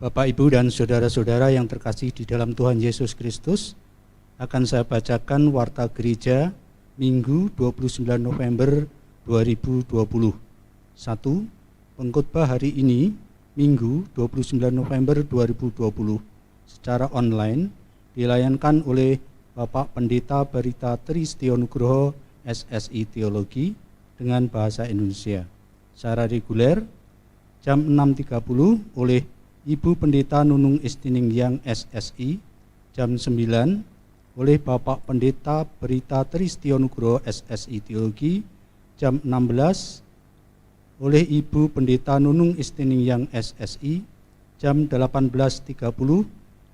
Bapak, Ibu, dan saudara-saudara yang terkasih di dalam Tuhan Yesus Kristus, akan saya bacakan Warta Gereja Minggu 29 November 2020. 1. Pengkhotbah hari ini, Minggu 29 November 2020, secara online dilayankan oleh Bapak Pendeta Berita Tristion Nugroho, SSI Teologi, dengan bahasa Indonesia. Secara reguler, jam 6.30 oleh Ibu Pendeta Nunung Istiningyang, SSI, jam 9 oleh Bapak Pendeta Berita Tristion Nugroho, SSI Teologi, jam 16 oleh Ibu Pendeta Nunung Istiningyang, SSI, jam 18.30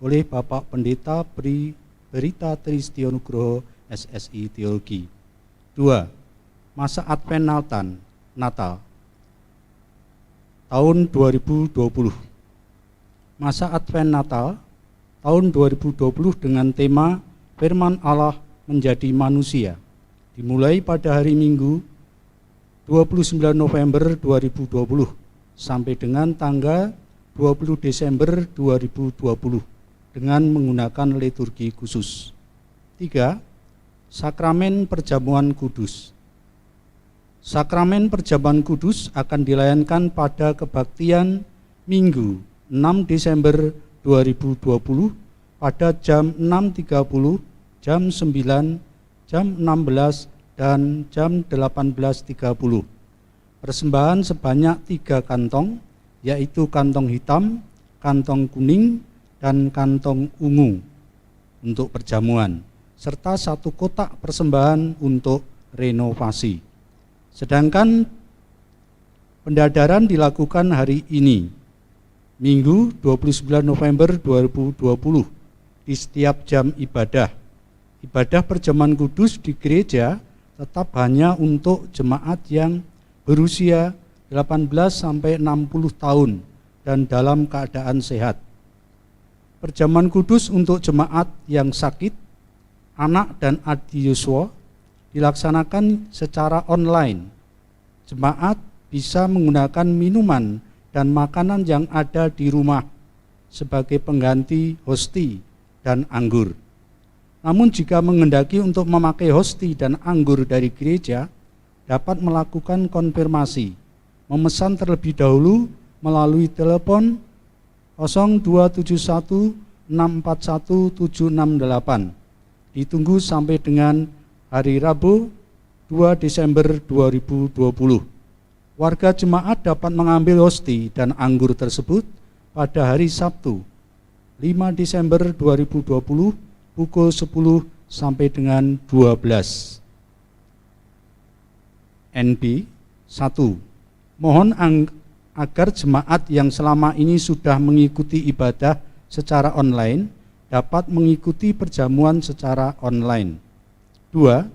oleh Bapak Pendeta Berita Tristion Nugroho, SSI Teologi. 2. Masa Advent Natal tahun 2020. Masa Advent Natal tahun 2020 dengan tema Firman Allah menjadi manusia, dimulai pada hari Minggu 29 November 2020 sampai dengan tanggal 20 Desember 2020 dengan menggunakan liturgi khusus. 3. Sakramen Perjamuan Kudus. Sakramen Perjamuan Kudus akan dilayankan pada kebaktian Minggu 6 Desember 2020 pada jam 6.30, jam 9, jam 16, dan jam 18.30. Persembahan sebanyak 3 kantong, yaitu kantong hitam, kantong kuning, dan kantong ungu untuk perjamuan, serta 1 kotak persembahan untuk renovasi. Sedangkan pendadaran dilakukan hari ini, Minggu 29 November 2020, di setiap jam ibadah. Ibadah perjamuan kudus di gereja tetap hanya untuk jemaat yang berusia 18 sampai 60 tahun dan dalam keadaan sehat. Perjamuan kudus untuk jemaat yang sakit, anak dan adik Yosua, dilaksanakan secara online. Jemaat bisa menggunakan minuman dan makanan yang ada di rumah sebagai pengganti hosti dan anggur. Namun jika menghendaki untuk memakai hosti dan anggur dari gereja, dapat melakukan konfirmasi, memesan terlebih dahulu melalui telepon 0271 641 768. Ditunggu sampai dengan hari Rabu 2 Desember 2020. Warga jemaat dapat mengambil hosti dan anggur tersebut pada hari Sabtu 5 Desember 2020 pukul 10 sampai dengan 12. NB 1. Mohon agar jemaat yang selama ini sudah mengikuti ibadah secara online dapat mengikuti perjamuan secara online. 2.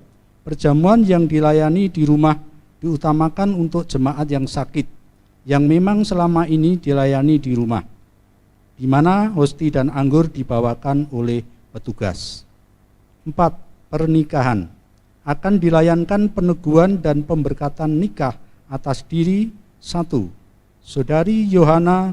Perjamuan yang dilayani di rumah diutamakan untuk jemaat yang sakit, yang memang selama ini dilayani di rumah, di mana hosti dan anggur dibawakan oleh petugas. 4. Pernikahan akan dilayankan peneguhan dan pemberkatan nikah atas diri 1. Saudari Yohana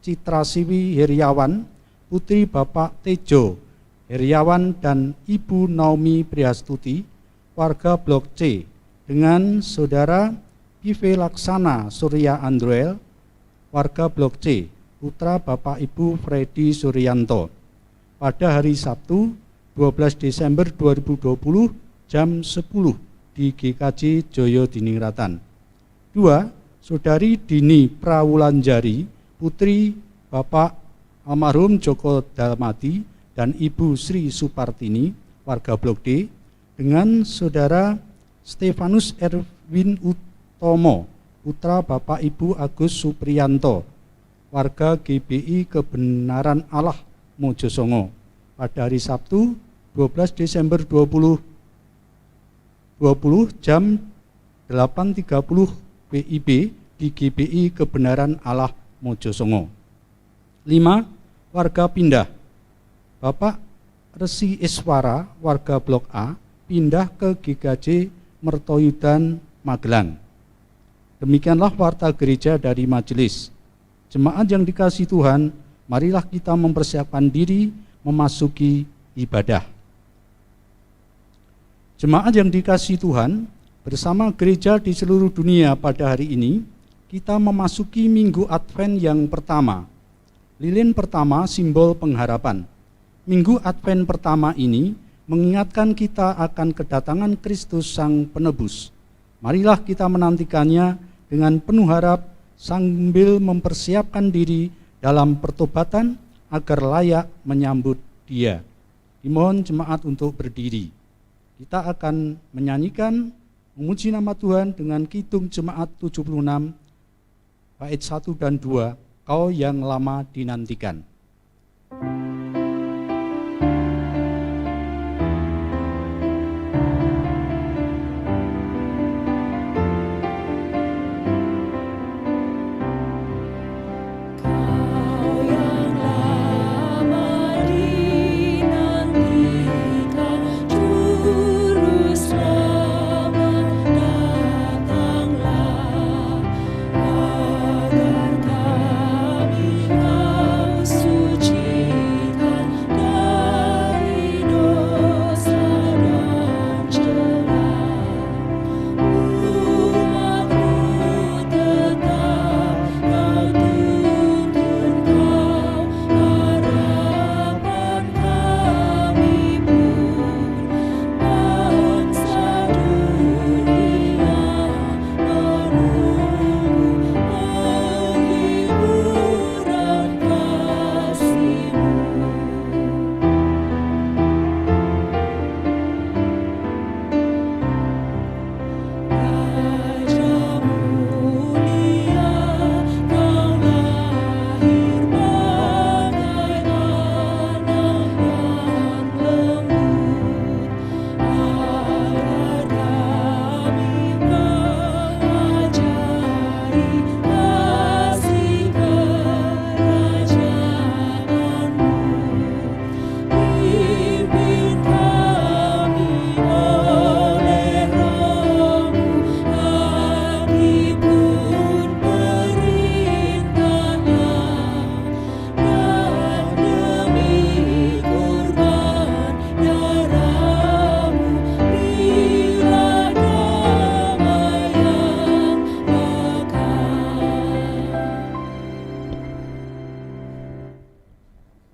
Citrasiwi Heriawan, putri Bapak Tejo Heriawan dan Ibu Naomi Priastuti, warga Blok C, dengan Saudara Pive Laksana Surya Androel, warga Blok C, putra Bapak Ibu Freddy Suryanto, pada hari Sabtu 12 Desember 2020 jam 10 di GKJ Joyo Diningratan. 2. Saudari Dini Prawulanjari, putri Bapak almarhum Joko Dalmati dan Ibu Sri Supartini, warga Blok D, dengan Saudara Stefanus Erwin Utomo, putra Bapak Ibu Agus Supriyanto, warga GBI Kebenaran Allah Mojosongo, pada hari Sabtu 12 Desember 2020 jam 8.30 WIB di GBI Kebenaran Allah Mojosongo. 5. Warga pindah. Bapak Resi Iswara, warga Blok A, pindah ke GKJ Mertoyudan, Magelang. Demikianlah warta gereja dari majelis. Jemaat yang dikasihi Tuhan, Marilah kita mempersiapkan diri memasuki ibadah. Jemaat yang dikasihi Tuhan, bersama gereja di seluruh dunia pada hari ini, kita memasuki Minggu Advent yang pertama. Lilin pertama simbol pengharapan. Minggu Advent pertama ini mengingatkan kita akan kedatangan Kristus Sang Penebus. Marilah kita menantikannya dengan penuh harap sambil mempersiapkan diri dalam pertobatan agar layak menyambut Dia. Dimohon jemaat untuk berdiri. Kita akan menyanyikan memuji nama Tuhan dengan kidung jemaat 76 bait 1 dan 2, Kau yang lama dinantikan.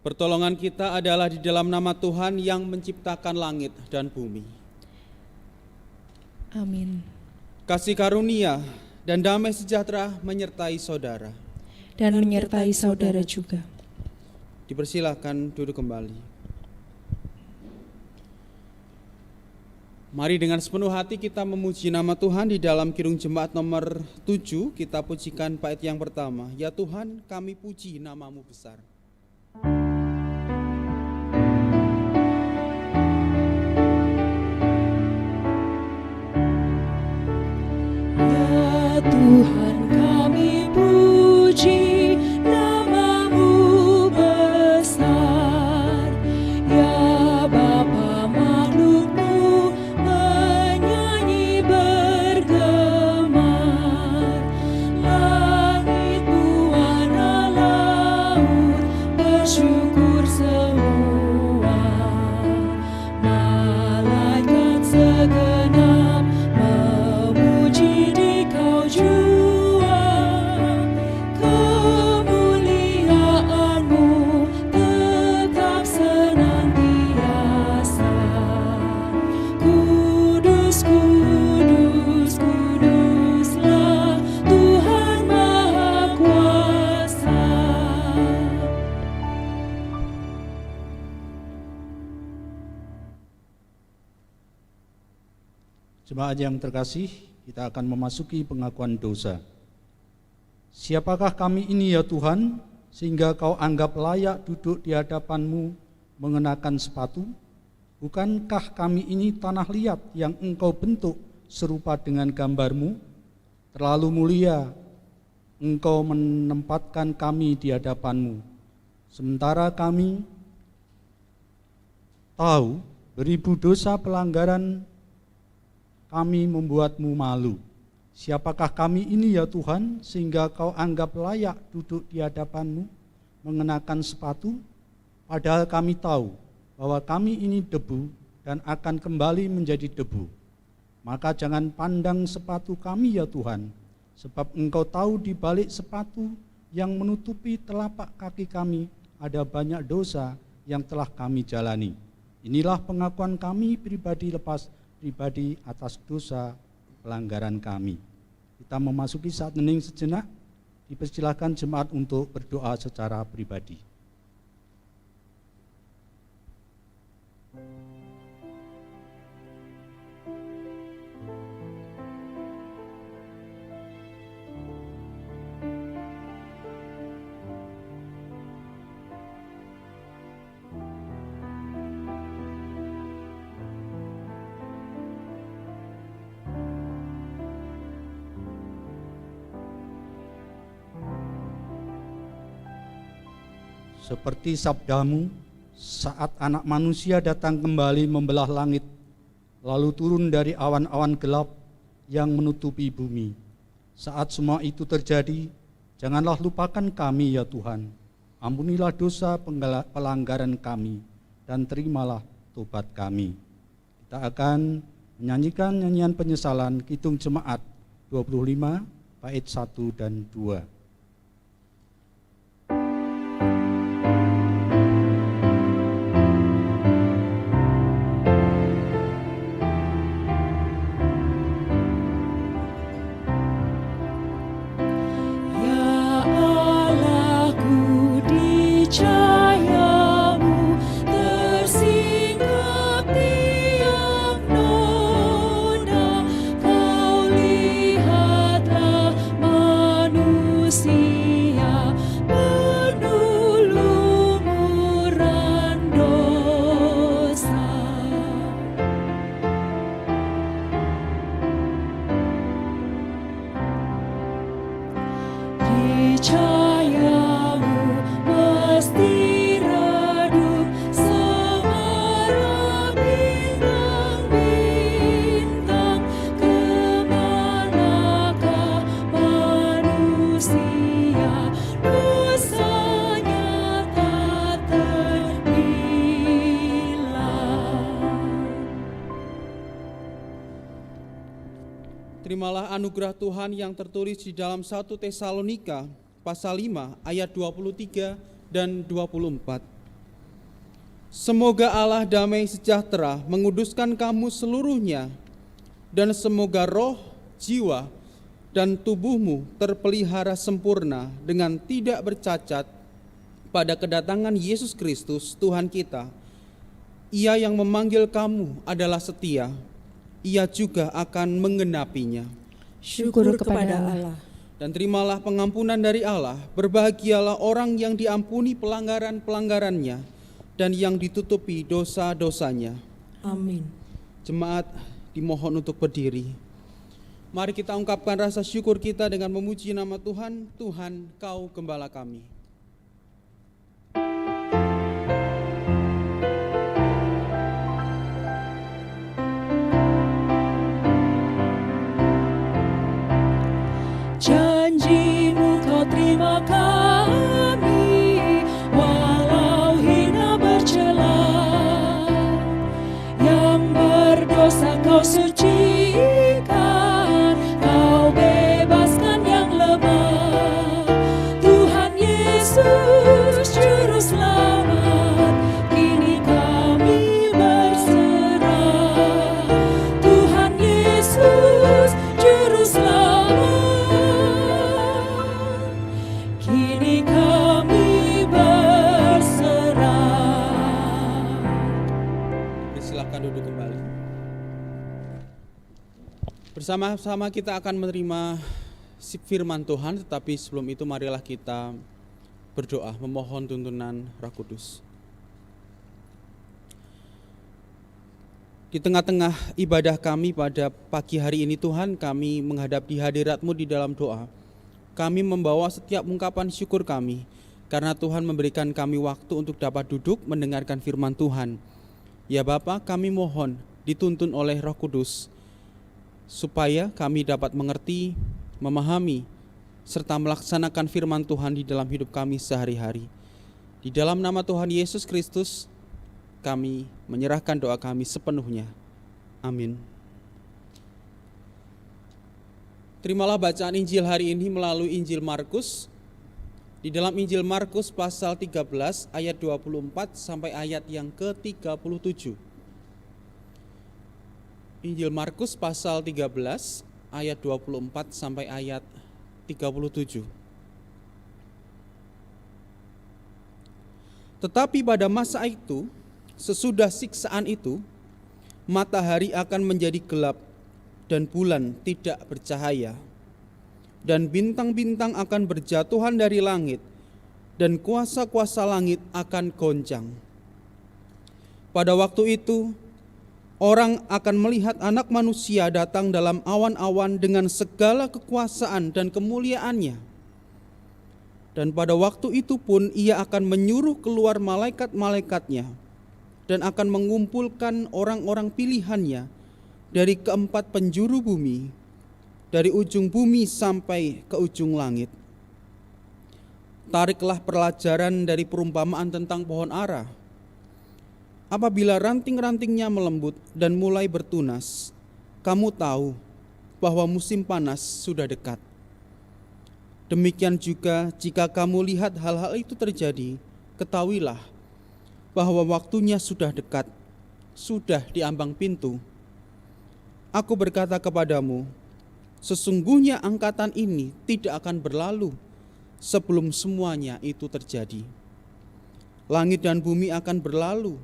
Pertolongan kita adalah di dalam nama Tuhan yang menciptakan langit dan bumi. Amin. Kasih karunia dan damai sejahtera menyertai saudara. Dan menyertai saudara juga. Dipersilakan duduk kembali. Mari dengan sepenuh hati kita memuji nama Tuhan di dalam Kidung Jemaat nomor 7. Kita pujikan bait yang pertama. Ya Tuhan, kami puji nama-Mu besar. Tuhan kami puji nama-Mu besar, ya Bapa makhluk-Mu menyanyi bergemar, langit buana laut bersyukur semua, malaikat segenap memuji Dikau jua, kemuliaan-Mu tetap senantiasa. Kudus, kudus, kuduslah Tuhan Maha Kuasa. Jemaat yang terkasih, kita akan memasuki pengakuan dosa. Siapakah kami ini ya Tuhan, sehingga Kau anggap layak duduk di hadapan-Mu mengenakan sepatu? Bukankah kami ini tanah liat yang Engkau bentuk serupa dengan gambar-Mu? Terlalu mulia Engkau menempatkan kami di hadapan-Mu, sementara kami tahu beribu dosa pelanggaran kami membuat-Mu malu. Siapakah kami ini ya Tuhan, sehingga Kau anggap layak duduk di hadapan-Mu mengenakan sepatu, padahal kami tahu bahwa kami ini debu dan akan kembali menjadi debu. Maka jangan pandang sepatu kami ya Tuhan, sebab Engkau tahu di balik sepatu yang menutupi telapak kaki kami ada banyak dosa yang telah kami jalani. Inilah pengakuan kami pribadi lepas pribadi atas dosa pelanggaran kami. Kita memasuki saat hening sejenak, dipersilahkan jemaat untuk berdoa secara pribadi. Seperti sabdamu, saat anak manusia datang kembali membelah langit, lalu turun dari awan-awan gelap yang menutupi bumi. Saat semua itu terjadi, janganlah lupakan kami ya Tuhan. Ampunilah dosa pelanggaran kami, dan terimalah tobat kami. Kita akan menyanyikan nyanyian penyesalan Kidung Jemaat 25, bait 1 dan 2. Terimalah anugerah Tuhan yang tertulis di dalam 1 Tesalonika pasal 5 ayat 23 dan 24. Semoga Allah damai sejahtera menguduskan kamu seluruhnya, dan semoga roh, jiwa, dan tubuhmu terpelihara sempurna dengan tidak bercacat pada kedatangan Yesus Kristus Tuhan kita. Ia yang memanggil kamu adalah setia, Ia juga akan menggenapinya. Syukur kepada Allah. Dan terimalah pengampunan dari Allah, berbahagialah orang yang diampuni pelanggaran-pelanggarannya dan yang ditutupi dosa-dosanya. Amin. Jemaat dimohon untuk berdiri. Mari kita ungkapkan rasa syukur kita dengan memuji nama Tuhan. Tuhan, Kau gembala kami. Janji-Mu Kau terima kami, walau hina bercela. Yang berdosa Kau sucikan, Kau bebaskan yang lemah. Tuhan Yesus Juru Selamat, kini kami berserah. Tuhan Yesus Juru Selamat, kini kami berserah. Silakan duduk kembali. Bersama-sama kita akan menerima firman Tuhan, tetapi sebelum itu marilah kita berdoa memohon tuntunan Roh Kudus. Di tengah-tengah ibadah kami pada pagi hari ini Tuhan, kami menghadap di hadirat-Mu di dalam doa. Kami membawa setiap ungkapan syukur kami, karena Tuhan memberikan kami waktu untuk dapat duduk mendengarkan firman Tuhan. Ya Bapa, kami mohon dituntun oleh Roh Kudus, supaya kami dapat mengerti, memahami, serta melaksanakan firman Tuhan di dalam hidup kami sehari-hari. Di dalam nama Tuhan Yesus Kristus, kami menyerahkan doa kami sepenuhnya. Amin. Terimalah bacaan Injil hari ini melalui Injil Markus. Di dalam Injil Markus pasal 13 ayat 24 sampai ayat yang ke-37. Injil Markus pasal 13 ayat 24 sampai ayat 37. Tetapi pada masa itu, sesudah siksaan itu, matahari akan menjadi gelap dan bulan tidak bercahaya, dan bintang-bintang akan berjatuhan dari langit, dan kuasa-kuasa langit akan goncang. Pada waktu itu, orang akan melihat Anak Manusia datang dalam awan-awan dengan segala kekuasaan dan kemuliaannya. Dan pada waktu itu pun ia akan menyuruh keluar malaikat-malaikatnya dan akan mengumpulkan orang-orang pilihannya dari keempat penjuru bumi, dari ujung bumi sampai ke ujung langit. Tariklah pelajaran dari perumpamaan tentang pohon ara. Apabila ranting-rantingnya melembut dan mulai bertunas, kamu tahu bahwa musim panas sudah dekat. Demikian juga jika kamu lihat hal-hal itu terjadi, ketahuilah bahwa waktunya sudah dekat, sudah di ambang pintu. Aku berkata kepadamu, sesungguhnya angkatan ini tidak akan berlalu sebelum semuanya itu terjadi. Langit dan bumi akan berlalu,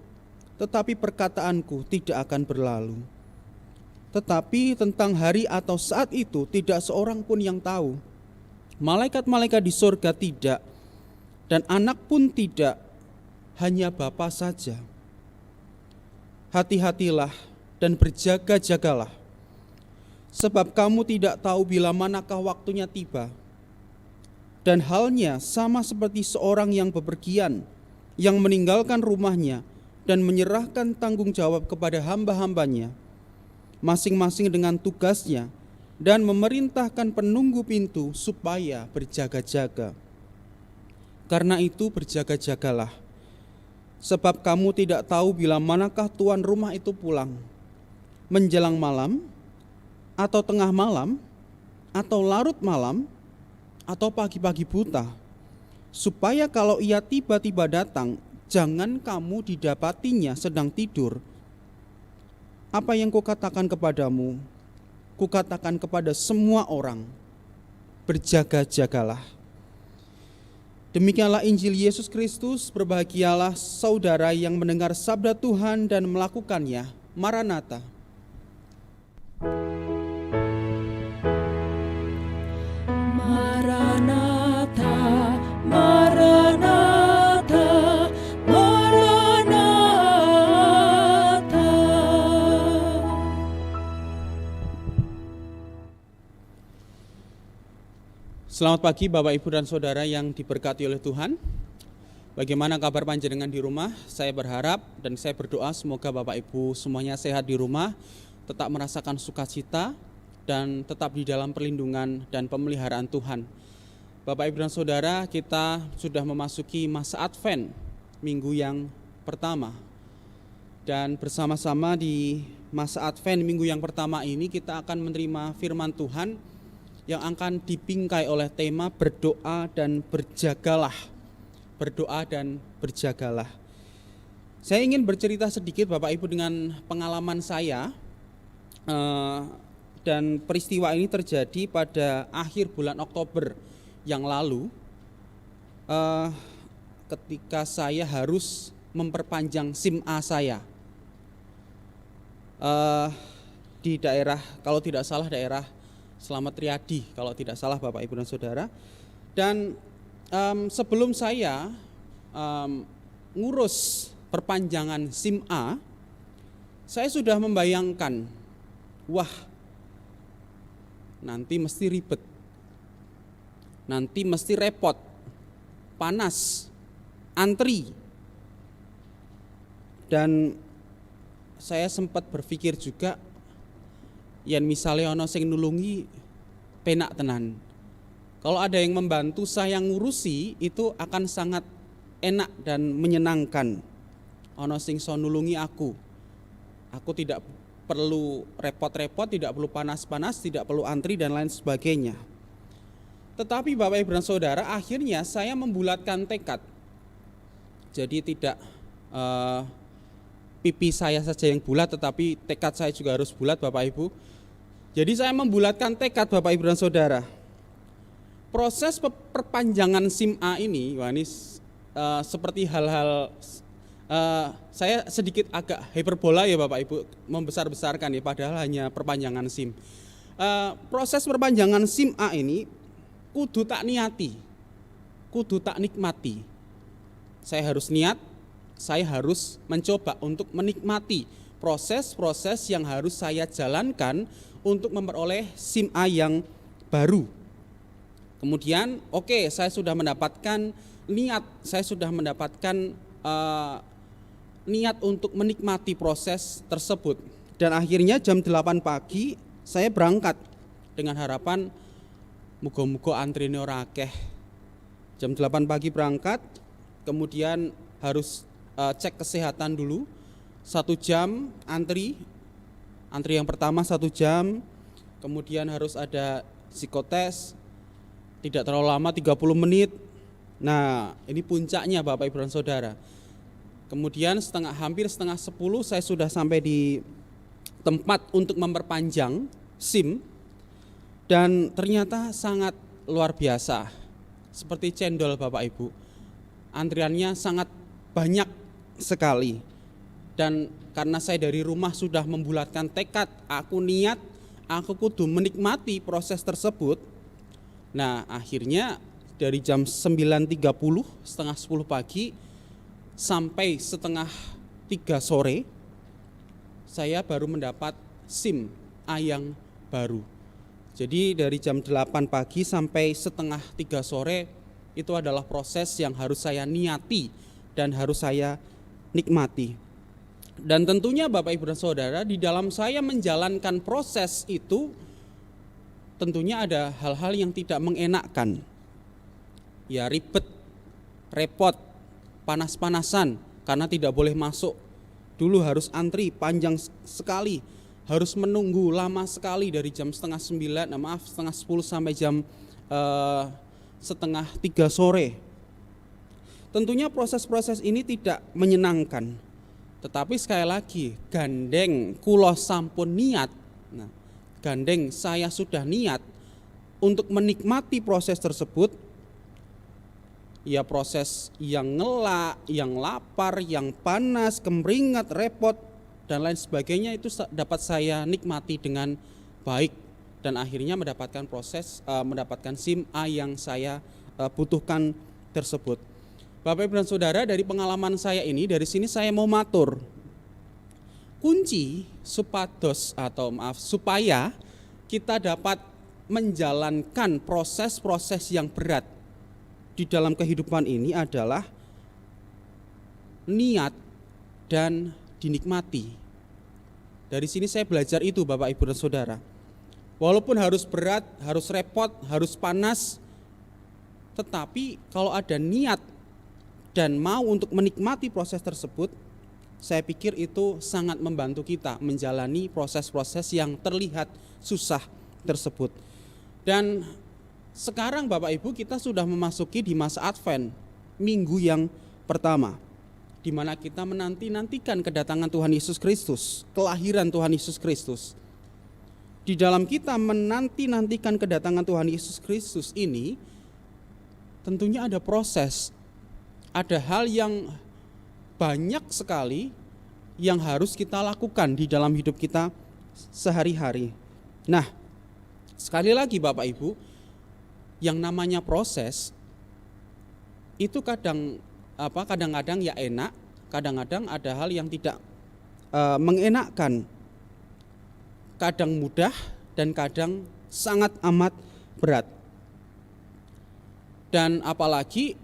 tetapi perkataanku tidak akan berlalu. Tetapi tentang hari atau saat itu tidak seorang pun yang tahu. Malaikat-malaikat di surga tidak, dan anak pun tidak, hanya Bapa saja. Hati-hatilah dan berjaga-jagalah, sebab kamu tidak tahu bila manakah waktunya tiba. Dan halnya sama seperti seorang yang bepergian, yang meninggalkan rumahnya dan menyerahkan tanggung jawab kepada hamba-hambanya, masing-masing dengan tugasnya, dan memerintahkan penunggu pintu supaya berjaga-jaga. Karena itu berjaga-jagalah, sebab kamu tidak tahu bila manakah tuan rumah itu pulang, menjelang malam, atau tengah malam, atau larut malam, atau pagi-pagi buta, supaya kalau ia tiba-tiba datang, jangan kamu didapatinya sedang tidur. Apa yang kukatakan kepadamu, kukatakan kepada semua orang, berjaga-jagalah. Demikianlah Injil Yesus Kristus. Berbahagialah saudara yang mendengar sabda Tuhan dan melakukannya. Maranatha. Maranatha, Maranatha, Maranatha. Selamat pagi Bapak Ibu dan Saudara yang diberkati oleh Tuhan. Bagaimana kabar panjenengan di rumah? Saya berharap dan saya berdoa semoga Bapak Ibu semuanya sehat di rumah, tetap merasakan sukacita dan tetap di dalam perlindungan dan pemeliharaan Tuhan. Bapak Ibu dan Saudara, kita sudah memasuki masa Advent, minggu yang pertama. Dan bersama-sama di masa Advent minggu yang pertama ini kita akan menerima firman Tuhan yang akan dibingkai oleh tema berdoa dan berjagalah. Berdoa dan berjagalah. Saya ingin bercerita sedikit Bapak Ibu dengan pengalaman saya, dan peristiwa ini terjadi pada akhir bulan Oktober yang lalu, ketika saya harus memperpanjang SIM A saya di daerah, kalau tidak salah daerah Slamet Riyadi, kalau tidak salah Bapak Ibu dan Saudara. Dan sebelum saya ngurus perpanjangan SIM A, saya sudah membayangkan, wah nanti mesti ribet, nanti mesti repot, panas, antri. Dan saya sempat berpikir juga, yen misalnya ono sing nulungi penak tenan. Kalau ada yang membantu saya ngurusi, itu akan sangat enak dan menyenangkan. Ono sing iso nulungi aku. Aku tidak perlu repot-repot, tidak perlu panas-panas, tidak perlu antri dan lain sebagainya. Tetapi Bapak Ibu dan Saudara, akhirnya saya membulatkan tekad. Jadi tidak pipi saya saja yang bulat, tetapi tekad saya juga harus bulat Bapak Ibu. Jadi saya membulatkan tekad Bapak Ibu dan Saudara. Proses perpanjangan SIM A ini, wah ini seperti hal-hal saya sedikit agak hiperbola ya Bapak Ibu, membesar-besarkan ya, padahal hanya perpanjangan SIM. Proses perpanjangan SIM A ini kudu tak niati, kudu tak nikmati. Saya harus niat, saya harus mencoba untuk menikmati proses-proses yang harus saya jalankan untuk memperoleh SIM A yang baru. Kemudian saya sudah mendapatkan niat, saya sudah mendapatkan niat untuk menikmati proses tersebut. Dan akhirnya jam 8 pagi saya berangkat dengan harapan muga-muga antrine ora akeh. Jam 8 pagi berangkat, kemudian harus cek kesehatan dulu. 1 jam antri yang pertama 1 jam, kemudian harus ada psikotes, tidak terlalu lama 30 menit. Nah ini puncaknya Bapak Ibu dan Saudara. Kemudian hampir setengah 10 saya sudah sampai di tempat untuk memperpanjang SIM. Dan ternyata sangat luar biasa, seperti cendol Bapak Ibu. Antriannya sangat banyak sekali. Dan karena saya dari rumah sudah membulatkan tekad, aku niat, aku kudu menikmati proses tersebut. Nah akhirnya dari jam 9.30, setengah 10 pagi sampai setengah 3 sore, saya baru mendapat SIM A yang baru. Jadi dari jam 8 pagi sampai setengah 3 sore itu adalah proses yang harus saya niati dan harus saya nikmati. Dan tentunya Bapak Ibu dan Saudara, di dalam saya menjalankan proses itu tentunya ada hal-hal yang tidak mengenakkan. Ya ribet, repot, panas-panasan karena tidak boleh masuk. Dulu harus antri panjang sekali, harus menunggu lama sekali dari jam setengah 10 sampai jam setengah 3 sore. Tentunya proses-proses ini tidak menyenangkan. Tetapi sekali lagi, gandeng kula sampun niat. Nah, gandeng saya sudah niat untuk menikmati proses tersebut. Ya proses yang ngelak, yang lapar, yang panas, kemeringat, repot dan lain sebagainya itu dapat saya nikmati dengan baik dan akhirnya mendapatkan mendapatkan SIM A yang saya butuhkan tersebut. Bapak Ibu dan Saudara, dari pengalaman saya ini, dari sini saya mau matur. Kunci supaya kita dapat menjalankan proses-proses yang berat di dalam kehidupan ini adalah niat dan dinikmati. Dari sini saya belajar itu Bapak Ibu dan Saudara. Walaupun harus berat, harus repot, harus panas, tetapi kalau ada niat dan mau untuk menikmati proses tersebut, saya pikir itu sangat membantu kita menjalani proses-proses yang terlihat susah tersebut. Dan sekarang Bapak Ibu kita sudah memasuki di masa Advent, minggu yang pertama, di mana kita menanti-nantikan kedatangan Tuhan Yesus Kristus, kelahiran Tuhan Yesus Kristus. Di dalam kita menanti-nantikan kedatangan Tuhan Yesus Kristus ini, tentunya ada proses, ada hal yang banyak sekali yang harus kita lakukan di dalam hidup kita sehari-hari. Nah, sekali lagi Bapak Ibu, yang namanya proses itu kadang-kadang ya enak, kadang-kadang ada hal yang tidak mengenakkan, kadang mudah dan kadang sangat amat berat. Dan apalagi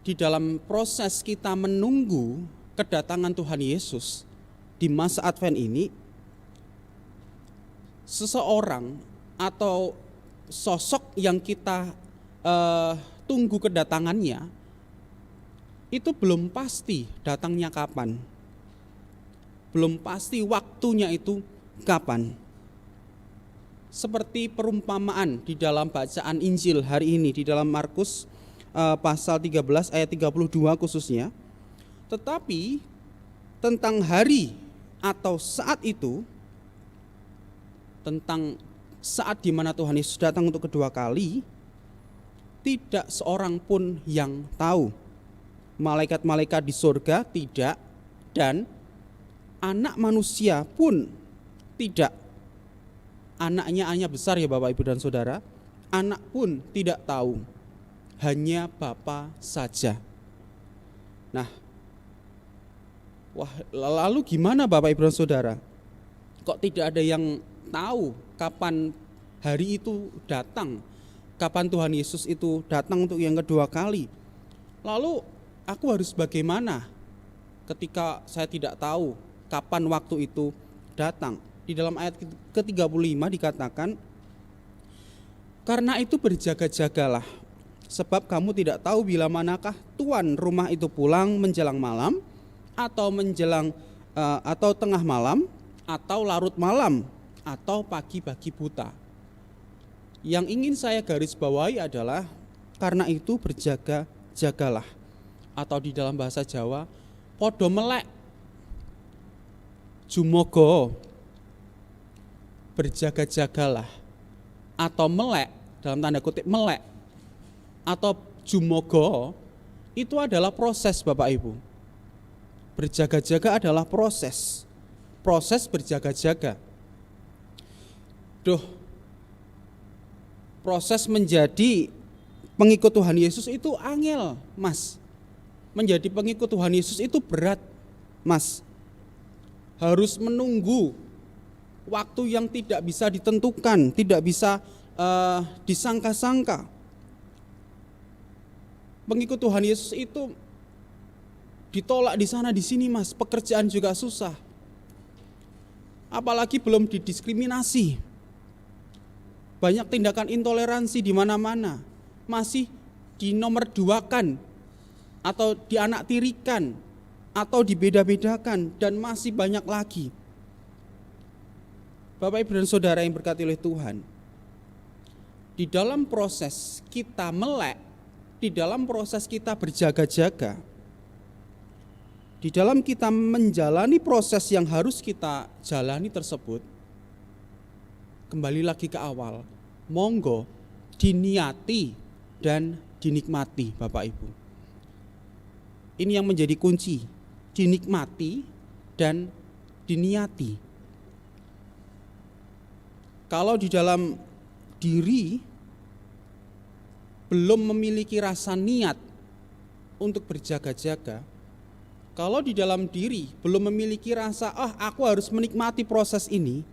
di dalam proses kita menunggu kedatangan Tuhan Yesus di masa Advent ini, seseorang atau sosok yang kita tunggu kedatangannya itu belum pasti datangnya kapan. Belum pasti waktunya itu kapan. Seperti perumpamaan di dalam bacaan Injil hari ini di dalam Markus pasal 13 ayat 32 khususnya. Tetapi tentang hari atau saat itu, tentang saat di mana Tuhan Yesus datang untuk kedua kali, tidak seorang pun yang tahu. Malaikat-malaikat di surga tidak, dan anak manusia pun tidak. Anaknya hanya besar ya Bapak Ibu dan Saudara. Anak pun tidak tahu. Hanya Bapa saja. Nah, lalu gimana Bapak Ibu dan Saudara? Kok tidak ada yang tahu kapan hari itu datang? Kapan Tuhan Yesus itu datang untuk yang kedua kali? Lalu aku harus bagaimana ketika saya tidak tahu kapan waktu itu datang? Di dalam ayat ke-35 dikatakan, karena itu berjaga-jagalah, sebab kamu tidak tahu bila manakah tuan rumah itu pulang menjelang malam, atau atau tengah malam, atau larut malam, atau pagi-pagi buta. Yang ingin saya garis bawahi adalah karena itu berjaga-jagalah, atau di dalam bahasa Jawa podo melek, jumogo, berjaga-jagalah, atau melek dalam tanda kutip melek atau jumogo itu adalah proses Bapak Ibu. Berjaga-jaga adalah proses berjaga-jaga. Proses menjadi pengikut Tuhan Yesus itu angel, Mas. Menjadi pengikut Tuhan Yesus itu berat, Mas. Harus menunggu waktu yang tidak bisa ditentukan, tidak bisa disangka-sangka. Pengikut Tuhan Yesus itu ditolak di sana di sini, Mas. Pekerjaan juga susah. Apalagi belum didiskriminasi. Banyak tindakan intoleransi di mana-mana. Masih dinomorduakan atau dianaktirikan atau dibeda-bedakan, dan masih banyak lagi. Bapak Ibu dan Saudara yang berkati oleh Tuhan, di dalam proses kita melek, di dalam proses kita berjaga-jaga, di dalam kita menjalani proses yang harus kita jalani tersebut, kembali lagi ke awal, monggo diniati dan dinikmati Bapak Ibu. Ini yang menjadi kunci, dinikmati dan diniati. Kalau di dalam diri belum memiliki rasa niat untuk berjaga-jaga, kalau di dalam diri belum memiliki rasa, aku harus menikmati proses ini,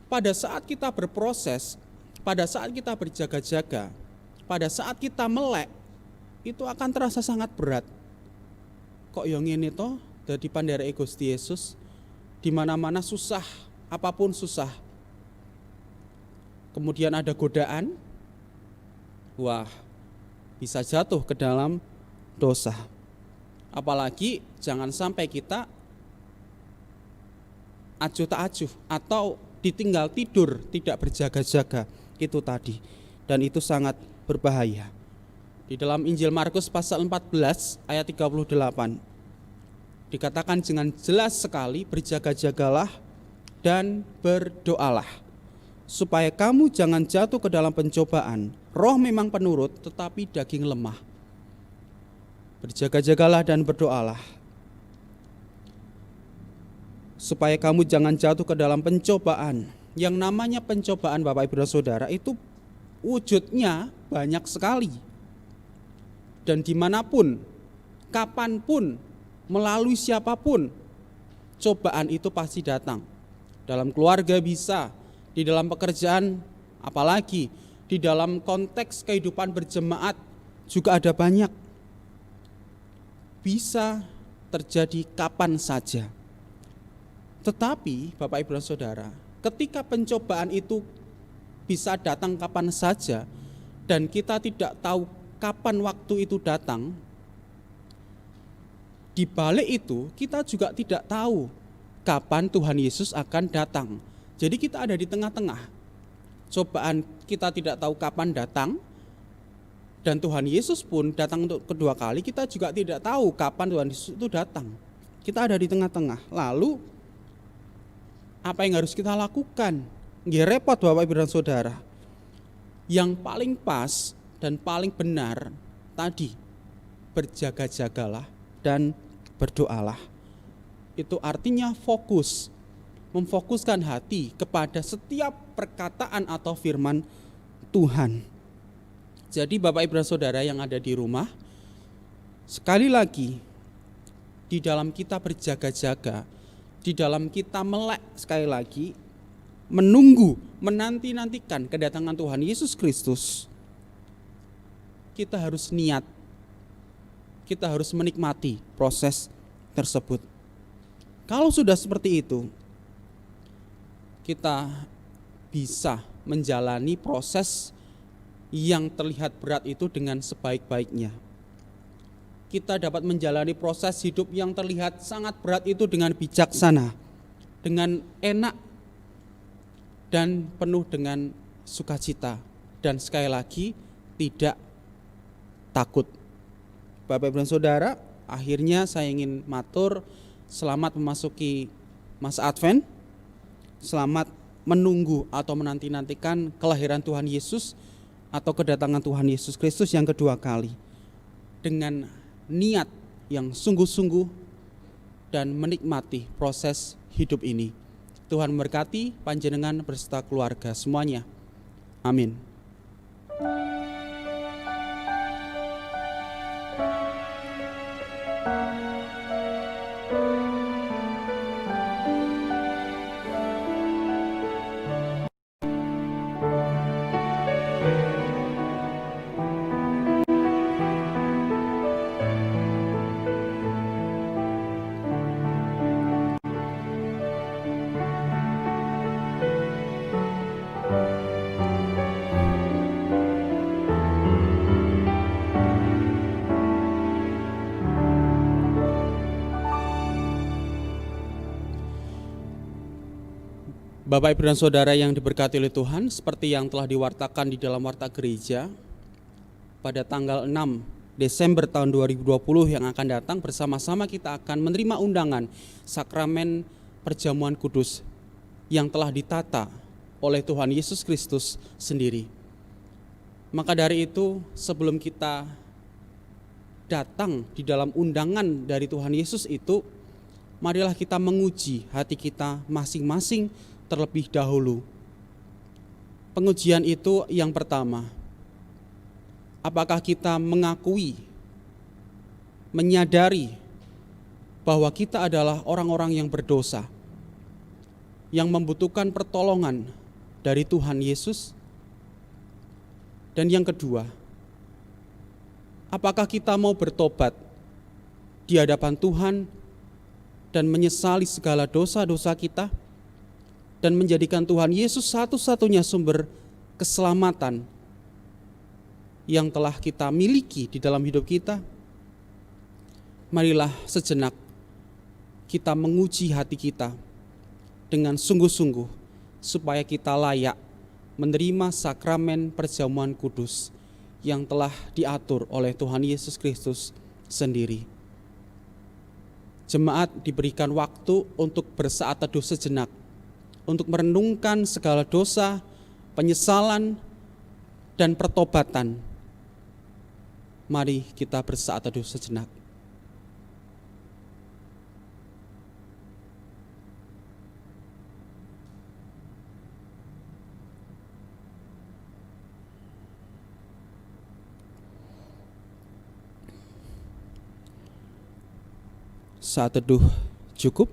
pada saat kita berproses, pada saat kita berjaga-jaga, pada saat kita melek, itu akan terasa sangat berat. Kok yang ini toh dari pandera Gusti Yesus, di mana-mana susah, apapun susah. Kemudian ada godaan, bisa jatuh ke dalam dosa. Apalagi jangan sampai kita acuh tak acuh atau ditinggal tidur, tidak berjaga-jaga, itu tadi. Dan itu sangat berbahaya. Di dalam Injil Markus pasal 14 ayat 38 dikatakan dengan jelas sekali, berjaga-jagalah dan berdoalah supaya kamu jangan jatuh ke dalam pencobaan. Roh memang penurut, tetapi daging lemah. Berjaga-jagalah dan berdoalah supaya kamu jangan jatuh ke dalam pencobaan. Yang namanya pencobaan Bapak Ibu dan Saudara itu wujudnya banyak sekali. Dan dimanapun, kapanpun, melalui siapapun, cobaan itu pasti datang. Dalam keluarga bisa, di dalam pekerjaan, apalagi di dalam konteks kehidupan berjemaat juga ada banyak. Bisa terjadi kapan saja. Tetapi Bapak Ibu dan Saudara, ketika pencobaan itu bisa datang kapan saja dan kita tidak tahu kapan waktu itu datang, di balik itu kita juga tidak tahu kapan Tuhan Yesus akan datang. Jadi kita ada di tengah-tengah. Cobaan kita tidak tahu kapan datang, dan Tuhan Yesus pun datang untuk kedua kali, kita juga tidak tahu kapan Tuhan Yesus itu datang. Kita ada di tengah-tengah. Lalu apa yang harus kita lakukan? Nggih repot Bapak Ibu dan Saudara. Yang paling pas dan paling benar tadi, berjaga-jagalah dan berdoalah. Itu artinya fokus, memfokuskan hati kepada setiap perkataan atau firman Tuhan. Jadi Bapak Ibu dan Saudara yang ada di rumah, sekali lagi, di dalam kita berjaga-jaga, di dalam kita melek, sekali lagi, menunggu, menanti-nantikan kedatangan Tuhan Yesus Kristus, kita harus niat, kita harus menikmati proses tersebut. Kalau sudah seperti itu, kita bisa menjalani proses yang terlihat berat itu dengan sebaik-baiknya. Kita dapat menjalani proses hidup yang terlihat sangat berat itu dengan bijaksana, dengan enak, dan penuh dengan sukacita. Dan sekali lagi, tidak takut. Bapak Ibu dan Saudara, akhirnya saya ingin matur, selamat memasuki masa Advent, selamat menunggu atau menanti-nantikan kelahiran Tuhan Yesus atau kedatangan Tuhan Yesus Kristus yang kedua kali, dengan niat yang sungguh-sungguh dan menikmati proses hidup ini. Tuhan memberkati panjenengan beserta keluarga semuanya. Amin. Bapak Ibu dan Saudara yang diberkati oleh Tuhan, seperti yang telah diwartakan di dalam warta gereja, pada tanggal 6 Desember tahun 2020 yang akan datang, bersama-sama kita akan menerima undangan sakramen perjamuan kudus yang telah ditata oleh Tuhan Yesus Kristus sendiri. Maka dari itu, sebelum kita datang di dalam undangan dari Tuhan Yesus itu, marilah kita menguji hati kita masing-masing terlebih dahulu. Pengujian itu yang pertama, apakah kita mengakui, menyadari bahwa kita adalah orang-orang yang berdosa, yang membutuhkan pertolongan dari Tuhan Yesus? Dan yang kedua, apakah kita mau bertobat di hadapan Tuhan dan menyesali segala dosa-dosa kita, dan menjadikan Tuhan Yesus satu-satunya sumber keselamatan yang telah kita miliki di dalam hidup kita? Marilah sejenak kita menguji hati kita dengan sungguh-sungguh, supaya kita layak menerima sakramen perjamuan kudus yang telah diatur oleh Tuhan Yesus Kristus sendiri. Jemaat diberikan waktu untuk bersaat teduh sejenak, untuk merenungkan segala dosa, penyesalan, dan pertobatan. Mari kita bersaat teduh sejenak. Saat teduh cukup.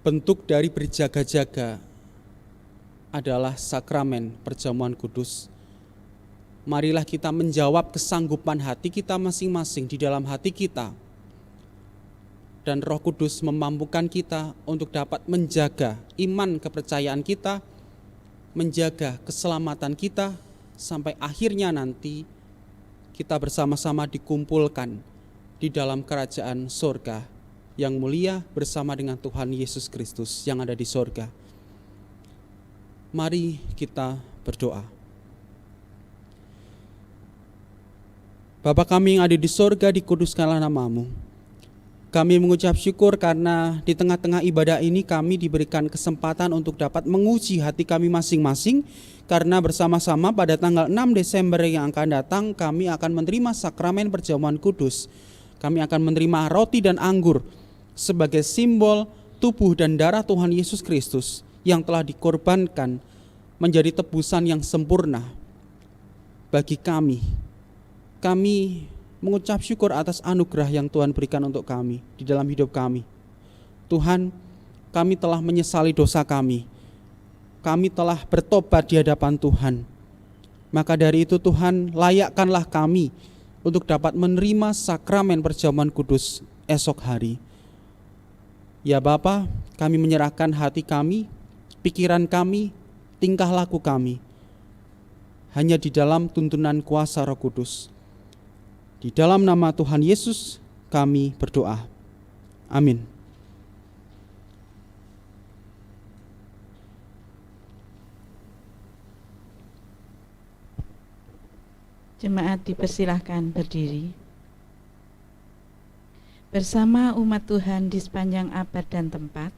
Bentuk dari berjaga-jaga adalah sakramen perjamuan kudus. Marilah kita menjawab kesanggupan hati kita masing-masing di dalam hati kita. Dan Roh Kudus memampukan kita untuk dapat menjaga iman kepercayaan kita, menjaga keselamatan kita, sampai akhirnya nanti kita bersama-sama dikumpulkan di dalam kerajaan sorga yang mulia bersama dengan Tuhan Yesus Kristus yang ada di sorga. Mari kita berdoa. Bapa kami yang ada di sorga, dikuduskanlah nama-Mu. Kami mengucap syukur karena di tengah-tengah ibadah ini kami diberikan kesempatan untuk dapat menguji hati kami masing-masing, karena bersama-sama pada tanggal 6 Desember yang akan datang kami akan menerima sakramen perjamuan kudus. Kami akan menerima roti dan anggur sebagai simbol tubuh dan darah Tuhan Yesus Kristus yang telah dikorbankan menjadi tebusan yang sempurna bagi kami. Kami mengucap syukur atas anugerah yang Tuhan berikan untuk kami di dalam hidup kami. Tuhan, kami telah menyesali dosa kami. Kami telah bertobat di hadapan Tuhan. Maka dari itu Tuhan, layakkanlah kami untuk dapat menerima sakramen perjamuan kudus esok hari. Ya Bapa, kami menyerahkan hati kami, pikiran kami, tingkah laku kami hanya di dalam tuntunan kuasa Roh Kudus. Di dalam nama Tuhan Yesus kami berdoa. Amin. Jemaat dipersilahkan berdiri. Bersama umat Tuhan di sepanjang abad dan tempat,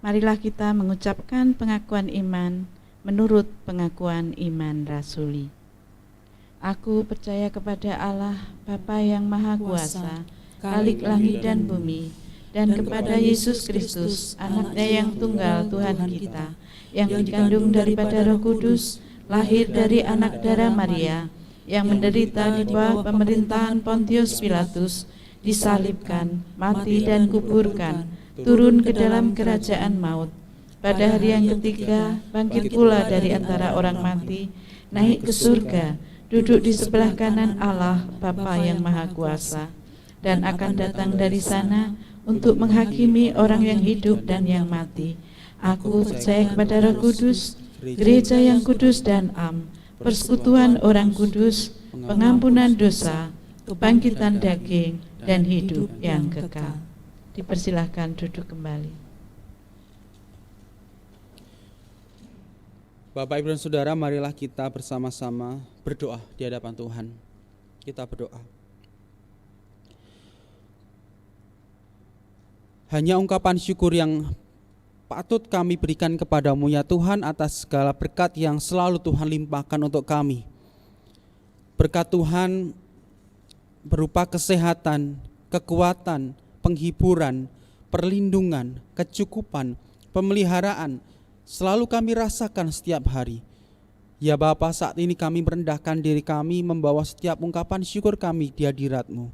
marilah kita mengucapkan pengakuan iman menurut pengakuan iman rasuli. Aku percaya kepada Allah, Bapa yang Maha Kuasa, Khalik langit dan bumi, dan kepada Yesus Kristus, Anaknya yang tunggal Tuhan kita, yang dikandung daripada Roh Kudus, lahir dari anak darah Maria, yang menderita di bawah pemerintahan Pontius Pilatus, disalibkan, mati dan kuburkan, turun ke dalam kerajaan maut. Pada hari yang ketiga, bangkit pula dari antara orang mati, naik ke surga, duduk di sebelah kanan Allah Bapa yang Maha Kuasa, dan akan datang dari sana untuk menghakimi orang yang hidup dan yang mati. Aku percaya kepada Roh Kudus, gereja yang kudus dan am, persekutuan orang kudus, pengampunan dosa, kebangkitan daging, dan hidup yang kekal. Dipersilahkan duduk kembali. Bapak, Ibu, dan Saudara, marilah kita bersama-sama berdoa di hadapan Tuhan. Kita berdoa. Hanya ungkapan syukur yang patut kami berikan kepadamu ya Tuhan atas segala berkat yang selalu Tuhan limpahkan untuk kami. Berkat Tuhan berupa kesehatan, kekuatan, penghiburan, perlindungan, kecukupan, pemeliharaan, selalu kami rasakan setiap hari. Ya Bapa, saat ini kami merendahkan diri kami membawa setiap ungkapan syukur kami di hadirat-Mu.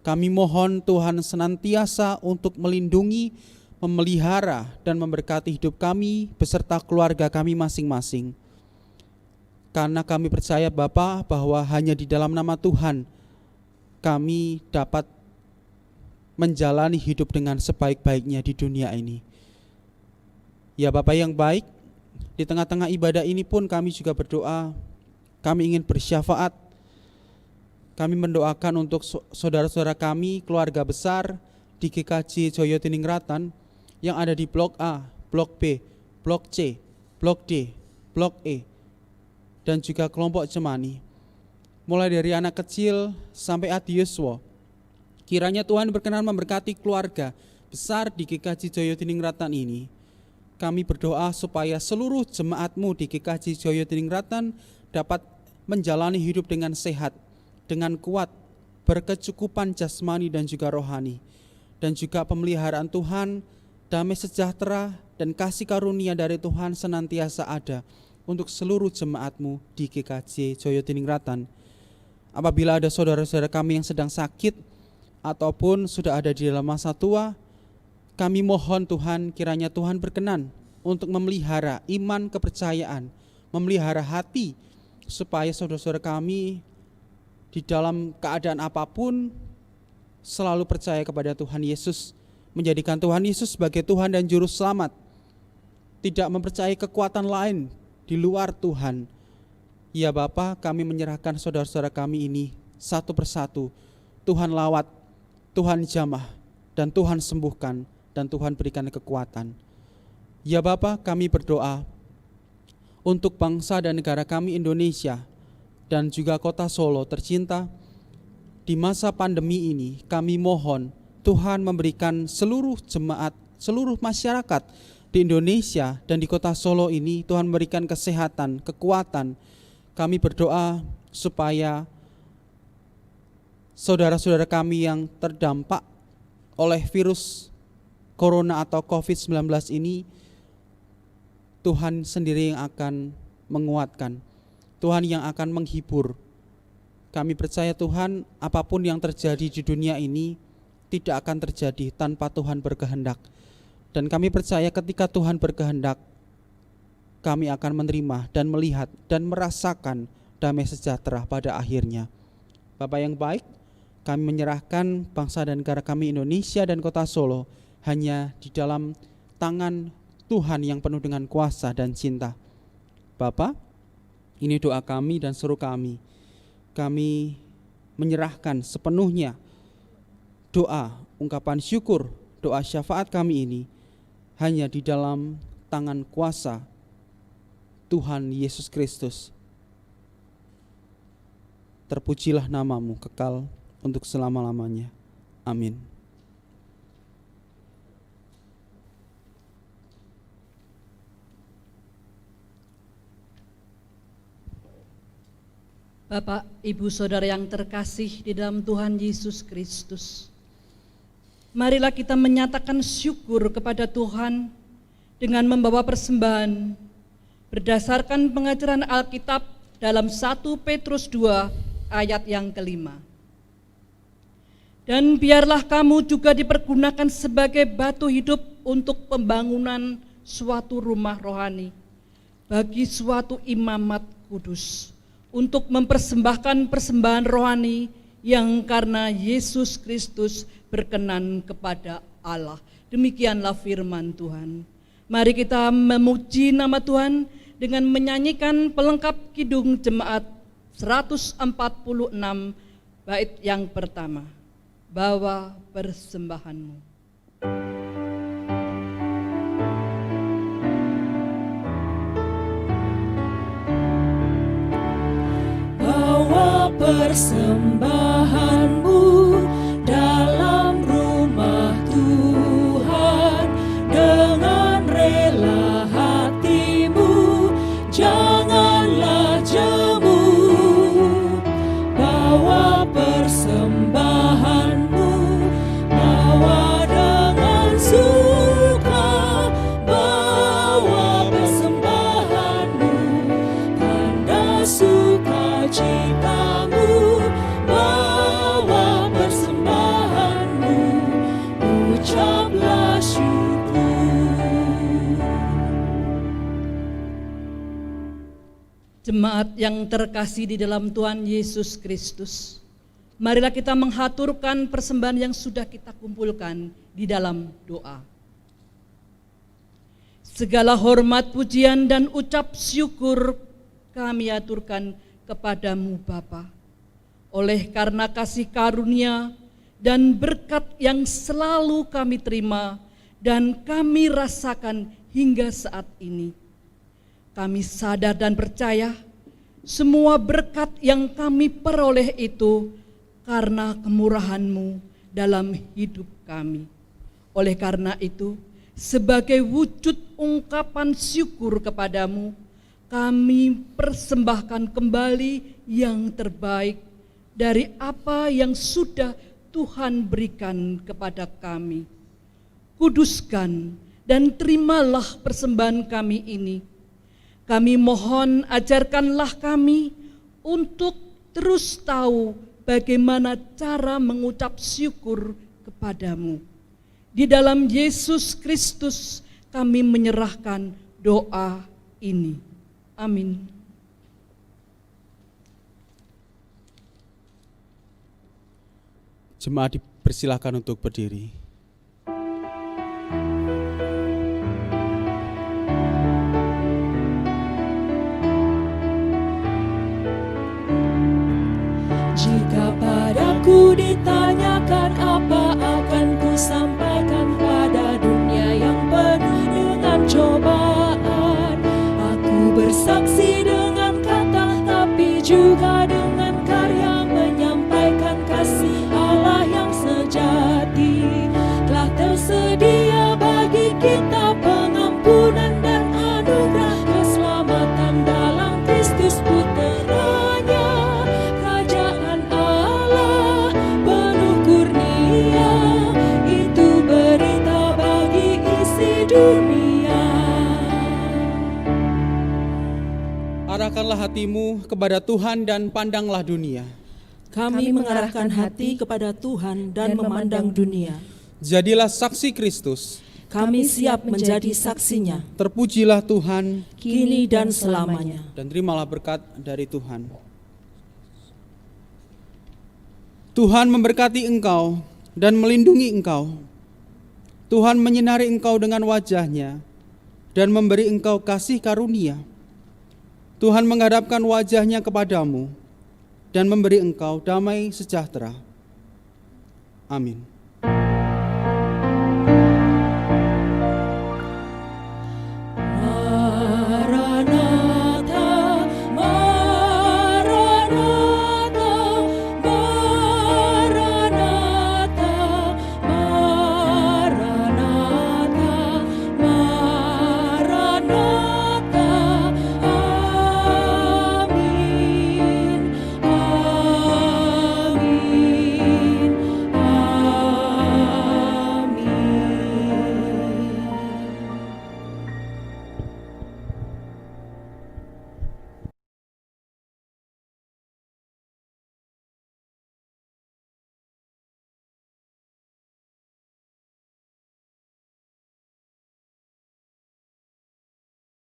Kami mohon Tuhan senantiasa untuk melindungi, memelihara, dan memberkati hidup kami beserta keluarga kami masing-masing. Karena kami percaya Bapa bahwa hanya di dalam nama Tuhan kami dapat menjalani hidup dengan sebaik-baiknya di dunia ini. Ya Bapa yang baik, di tengah-tengah ibadah ini pun kami juga berdoa, kami ingin bersyafaat. Kami mendoakan untuk saudara-saudara kami, keluarga besar di GKJ Joyotiningrat yang ada di Blok A, Blok B, Blok C, Blok D, Blok E, dan juga kelompok Cemani. Mulai dari anak kecil sampai Adi Yuswo. Kiranya Tuhan berkenan memberkati keluarga besar di GKJ Joyotiningrat ini. Kami berdoa supaya seluruh jemaat-Mu di GKJ Joyotiningrat dapat menjalani hidup dengan sehat, dengan kuat, berkecukupan jasmani dan juga rohani, dan juga pemeliharaan Tuhan, damai sejahtera dan kasih karunia dari Tuhan senantiasa ada untuk seluruh jemaat-Mu di GKJ Joyotiningrat. Apabila ada saudara-saudara kami yang sedang sakit ataupun sudah ada di dalam masa tua, kami mohon Tuhan, kiranya Tuhan berkenan untuk memelihara iman kepercayaan, memelihara hati, supaya saudara-saudara kami di dalam keadaan apapun selalu percaya kepada Tuhan Yesus, menjadikan Tuhan Yesus sebagai Tuhan dan Juru Selamat, tidak mempercayai kekuatan lain di luar Tuhan, Ya Bapa, kami menyerahkan saudara-saudara kami ini satu persatu. Tuhan lawat, Tuhan jamah, dan Tuhan sembuhkan, dan Tuhan berikan kekuatan. Ya Bapa, kami berdoa untuk bangsa dan negara kami Indonesia dan juga kota Solo tercinta. Di masa pandemi ini kami mohon Tuhan memberikan seluruh jemaat, seluruh masyarakat di Indonesia dan di kota Solo ini, Tuhan memberikan kesehatan, kekuatan. Kami berdoa supaya saudara-saudara kami yang terdampak oleh virus corona atau COVID-19 ini, Tuhan sendiri yang akan menguatkan, Tuhan yang akan menghibur. Kami percaya Tuhan, apapun yang terjadi di dunia ini tidak akan terjadi tanpa Tuhan berkehendak. Dan kami percaya ketika Tuhan berkehendak, kami akan menerima dan melihat dan merasakan damai sejahtera pada akhirnya. Bapa yang baik, kami menyerahkan bangsa dan negara kami Indonesia dan kota Solo hanya di dalam tangan Tuhan yang penuh dengan kuasa dan cinta. Bapa, ini doa kami dan seru kami. Kami menyerahkan sepenuhnya doa, ungkapan syukur, doa syafaat kami ini hanya di dalam tangan kuasa Tuhan Yesus Kristus. Terpujilah namamu kekal untuk selama-lamanya. Amin. Bapak, Ibu, Saudara yang terkasih di dalam Tuhan Yesus Kristus, marilah kita menyatakan syukur kepada Tuhan dengan membawa persembahan berdasarkan pengajaran Alkitab dalam 1 Petrus 2 ayat yang kelima. Dan biarlah kamu juga dipergunakan sebagai batu hidup untuk pembangunan suatu rumah rohani bagi suatu imamat kudus, untuk mempersembahkan persembahan rohani yang karena Yesus Kristus berkenan kepada Allah. Demikianlah firman Tuhan. Mari kita memuji nama Tuhan dengan menyanyikan pelengkap kidung jemaat 146 bait yang pertama. Bawa persembahanmu. Bawa persembahanmu dalam rumah Tuhan dengan rela hatimu, janganlah jemu. Bawa persembahanmu, bawa dengan suka, bawa persembahanmu, tanda sukacitamu, bawa persembahanmu, ucaplah syukur. Jemaat yang terkasih di dalam Tuhan Yesus Kristus, marilah kita menghaturkan persembahan yang sudah kita kumpulkan di dalam doa. Segala hormat, pujian, dan ucap syukur kami aturkan kepadamu Bapa, oleh karena kasih karunia dan berkat yang selalu kami terima dan kami rasakan hingga saat ini. Kami sadar dan percaya semua berkat yang kami peroleh itu karena kemurahan-Mu dalam hidup kami. Oleh karena itu, sebagai wujud ungkapan syukur kepadamu, kami persembahkan kembali yang terbaik dari apa yang sudah Tuhan berikan kepada kami. Kuduskan dan terimalah persembahan kami ini. Kami mohon ajarkanlah kami untuk terus tahu bagaimana cara mengucap syukur kepadamu. Di dalam Yesus Kristus kami menyerahkan doa ini. Amin. Jemaat dipersilakan untuk berdiri. dunia. Arahkanlah hatimu kepada Tuhan dan pandanglah dunia. Kami mengarahkan hati kepada Tuhan dan memandang dunia. Jadilah saksi Kristus. Kami siap menjadi saksinya, Terpujilah Tuhan kini dan selamanya. dan terimalah berkat dari Tuhan. Tuhan memberkati engkau dan melindungi engkau. Tuhan menyinari engkau dengan wajah-Nya dan memberi engkau kasih karunia. Tuhan menghadapkan wajah-Nya kepadamu dan memberi engkau damai sejahtera. Amin.